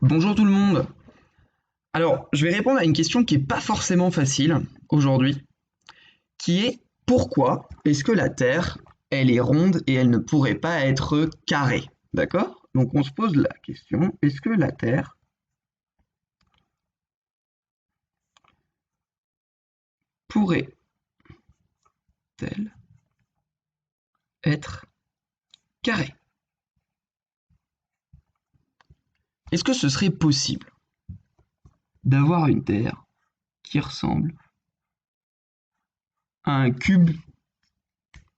Bonjour tout le monde. Alors, je vais répondre à une question qui n'est pas forcément facile aujourd'hui, qui est pourquoi est-ce que la Terre, elle est ronde et elle ne pourrait pas être carrée? D'accord? Donc on se pose la question, est-ce que la Terre pourrait-elle être carrée? Est-ce que ce serait possible d'avoir une Terre qui ressemble à un cube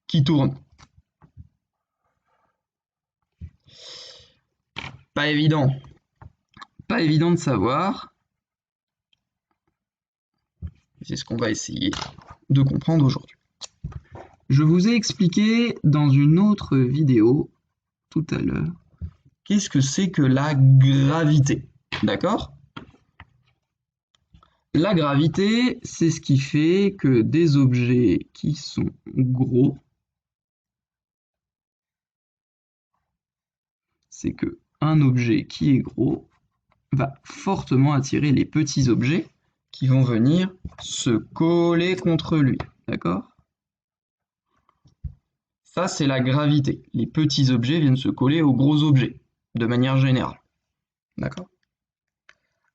qui tourne? Pas évident. Pas évident de savoir. C'est ce qu'on va essayer de comprendre aujourd'hui. Je vous ai expliqué dans une autre vidéo tout à l'heure qu'est-ce que c'est que la gravité. D'accord? La gravité, c'est ce qui fait que des objets qui sont gros, c'est que un objet qui est gros va fortement attirer les petits objets qui vont venir se coller contre lui. D'accord? Ça, c'est la gravité. Les petits objets viennent se coller aux gros objets, de manière générale. D'accord?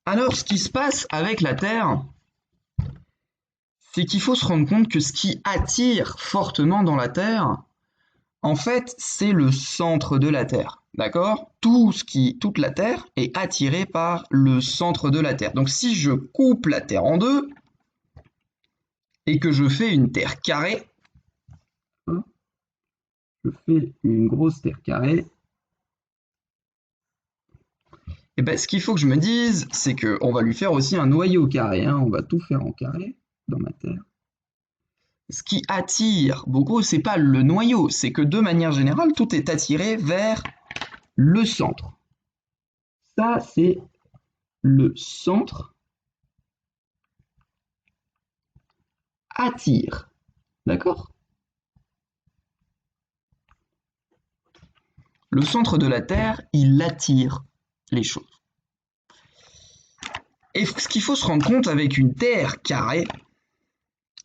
Alors, ce qui se passe avec la Terre, c'est qu'il faut se rendre compte que ce qui attire fortement dans la Terre, en fait, c'est le centre de la Terre. D'accord? Toute la Terre est attirée par le centre de la Terre. Donc, si je coupe la Terre en deux et que je fais une Terre carrée, je fais une grosse Terre carrée, et ben, ce qu'il faut que je me dise, c'est qu'on va lui faire aussi un noyau carré. On va tout faire en carré dans ma Terre. Ce qui attire beaucoup, c'est pas le noyau, c'est que de manière générale, tout est attiré vers le centre. Ça, c'est le centre attire. D'accord? Le centre de la Terre, il attire les choses. Et ce qu'il faut se rendre compte avec une Terre carrée,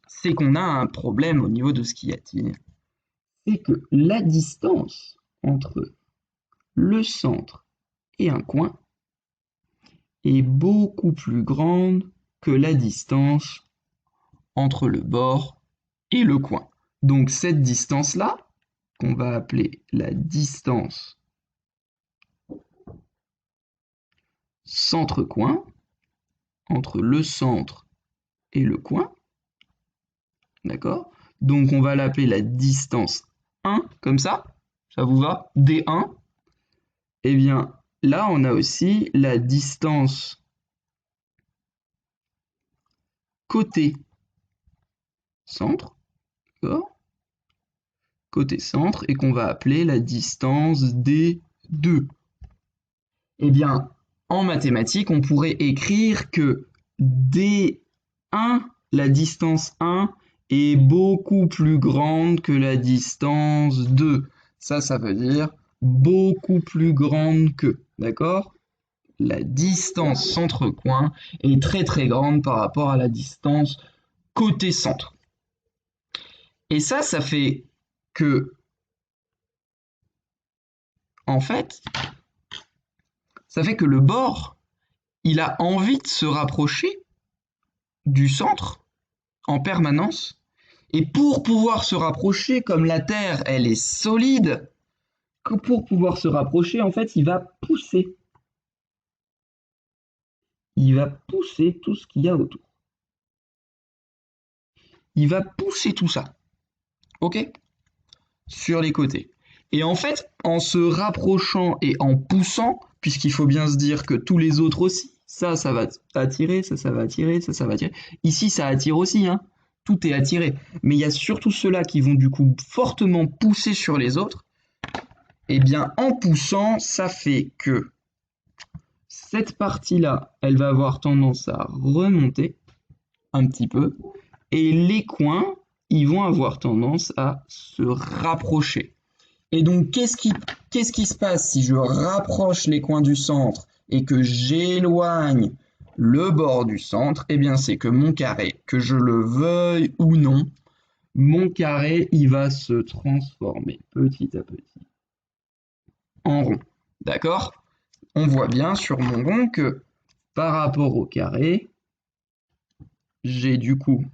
c'est qu'on a un problème au niveau de ce qui attire. C'est que la distance entre le centre et un coin est beaucoup plus grande que la distance entre le bord et le coin. Donc cette distance-là, qu'on va appeler la distance centre-coin, entre le centre et le coin, d'accord? Donc on va l'appeler la distance 1, comme ça vous va? D1. Eh bien, là, on a aussi la distance côté centre, d'accord? Côté centre, et qu'on va appeler la distance D2. Eh bien, en mathématiques, on pourrait écrire que D1, la distance 1, est beaucoup plus grande que la distance 2. Ça veut dire beaucoup plus grande que, d'accord? La distance centre-coin est très très grande par rapport à la distance côté centre. Et ça fait que, en fait, ça fait que le bord, il a envie de se rapprocher du centre en permanence. Et pour pouvoir se rapprocher, comme la Terre, elle est solide, que pour pouvoir se rapprocher, en fait, il va pousser. Il va pousser tout ce qu'il y a autour. Il va pousser tout ça. OK? Sur les côtés. Et en fait, en se rapprochant et en poussant, puisqu'il faut bien se dire que tous les autres aussi, ça va attirer, ça va attirer, ça va attirer. Ici, ça attire aussi, hein. Tout est attiré. Mais il y a surtout ceux-là qui vont du coup fortement pousser sur les autres. Et bien, en poussant, ça fait que cette partie-là, elle va avoir tendance à remonter un petit peu. Et les coins, ils vont avoir tendance à se rapprocher. Et donc, qu'est-ce qui se passe si je rapproche les coins du centre et que j'éloigne le bord du centre, eh bien c'est que mon carré, que je le veuille ou non, mon carré, il va se transformer petit à petit en rond. D'accord? On voit bien sur mon rond que par rapport au carré, j'ai du coup,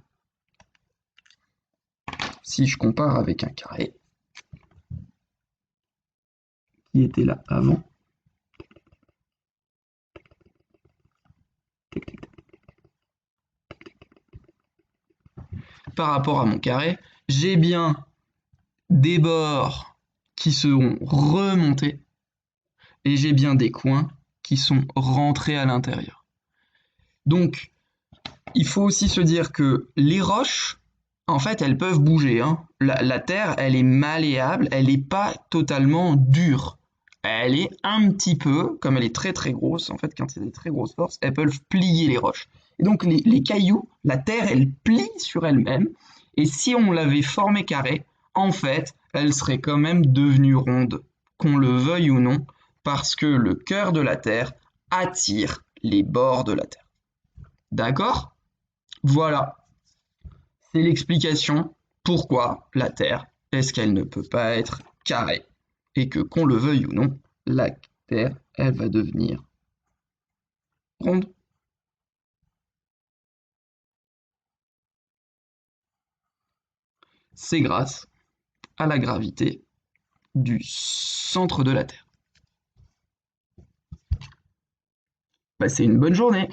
si je compare avec un carré qui était là avant, par rapport à mon carré, j'ai bien des bords qui seront remontés et j'ai bien des coins qui sont rentrés à l'intérieur. Donc, il faut aussi se dire que les roches, en fait, elles peuvent bouger, hein. La terre, elle est malléable, elle n'est pas totalement dure. Elle est un petit peu, comme elle est très très grosse, en fait, quand il y a des très grosses forces, elles peuvent plier les roches. Et donc les cailloux, la terre, elle plie sur elle-même. Et si on l'avait formée carrée, en fait, elle serait quand même devenue ronde, qu'on le veuille ou non, parce que le cœur de la terre attire les bords de la terre. D'accord? Voilà, c'est l'explication pourquoi la Terre, est-ce qu'elle ne peut pas être carrée et que qu'on le veuille ou non, la Terre, elle va devenir ronde. C'est grâce à la gravité du centre de la Terre. Passez une bonne journée.